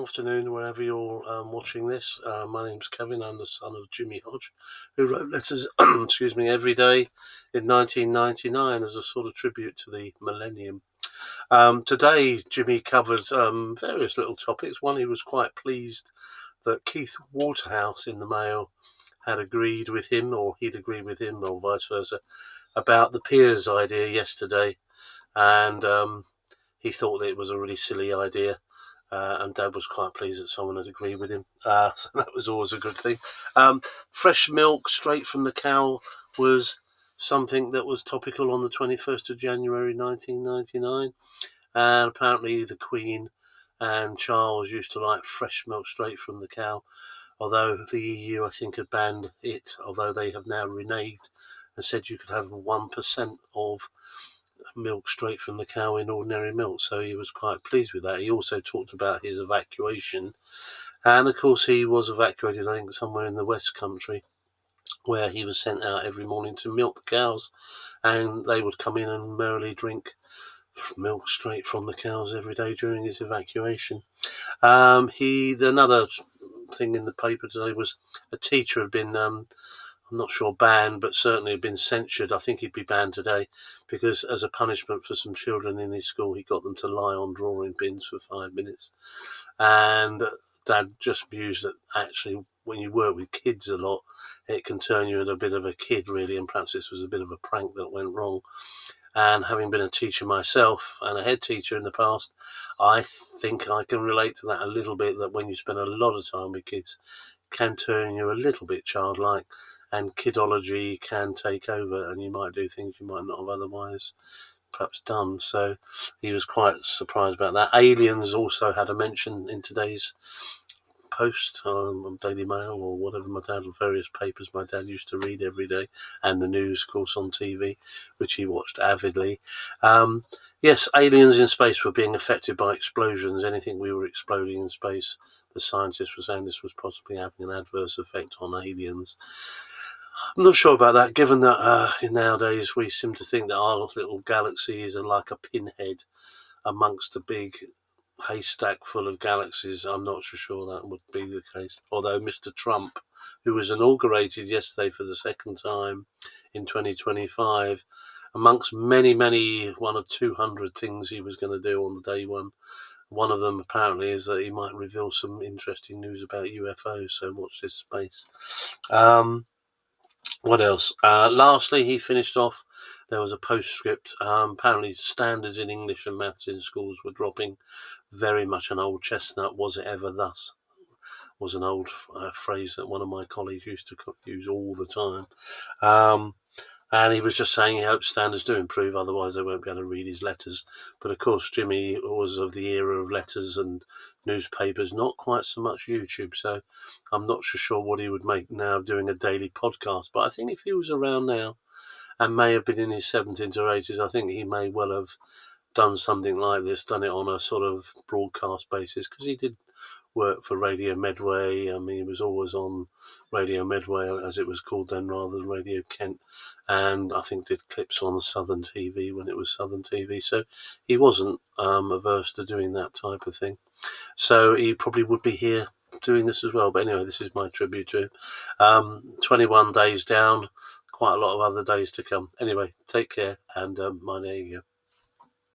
afternoon, wherever you're watching this. My name's Kevin. I'm the son of Jimmy Hodge, who wrote letters, every day in 1999 as a sort of tribute to the millennium. Today, Jimmy covered various little topics. One, he was quite pleased that Keith Waterhouse in the Mail had agreed with him, or he'd agreed with him, or vice versa, about the peers idea yesterday. And he thought that it was a really silly idea. And Dad was quite pleased that someone had agreed with him. So that was always a good thing. Fresh milk straight from the cow was something that was topical on the 21st of January 1999. And apparently the Queen and Charles used to like fresh milk straight from the cow, although the EU, I think, had banned it, although they have now reneged and said you could have 1% of milk straight from the cow in ordinary milk. So he was quite pleased with that. He also talked about his evacuation, and of course he was evacuated, I think, somewhere in the West Country, where he was sent out every morning to milk the cows, and they would come in and merrily drink milk straight from the cows every day during his evacuation. Another thing in the paper today was a teacher had been I'm not sure banned, but certainly had been censured. I think he'd be banned today because as a punishment for some children in his school, he got them to lie on drawing pins for 5 minutes. And Dad just mused that actually when you work with kids a lot, it can turn you into a bit of a kid, really, and perhaps this was a bit of a prank that went wrong. And having been a teacher myself and a head teacher in the past, I think I can relate to that a little bit, that when you spend a lot of time with kids, can turn you a little bit childlike, and kidology can take over, and you might do things you might not have otherwise perhaps done. So he was quite surprised about that. Aliens also had a mention in today's post on Daily Mail or whatever various papers my dad used to read every day, and the news, of course, on TV, which he watched avidly. Yes, aliens in space were being affected by explosions. Anything we were exploding in space, the scientists were saying this was possibly having an adverse effect on aliens. I'm not sure about that, given that nowadays we seem to think that our little galaxy is like a pinhead amongst a big haystack full of galaxies. I'm not so sure that would be the case. Although Mr. Trump, who was inaugurated yesterday for the second time in 2025, amongst many, one of 200 things he was going to do on the day one of them apparently is that he might reveal some interesting news about UFOs. So watch this space. What else? Lastly, he finished off. There was a postscript. Apparently, standards in English and maths in schools were dropping. Very much an old chestnut. Was it ever thus? Was an old phrase that one of my colleagues used to use all the time. And he was just saying he hopes standards do improve, otherwise they won't be able to read his letters. But of course, Jimmy was of the era of letters and newspapers, not quite so much YouTube. So I'm not so sure what he would make now doing a daily podcast. But I think if he was around now and may have been in his 70s or 80s, I think he may well have done something like this, done it on a sort of broadcast basis, because he did work for Radio Medway. I mean, he was always on Radio Medway, as it was called then, rather than Radio Kent, and I think did clips on Southern TV when it was Southern TV. So he wasn't averse to doing that type of thing. So he probably would be here doing this as well. But anyway, this is my tribute to him. 21 days down, quite a lot of other days to come. Anyway, take care, and there you go.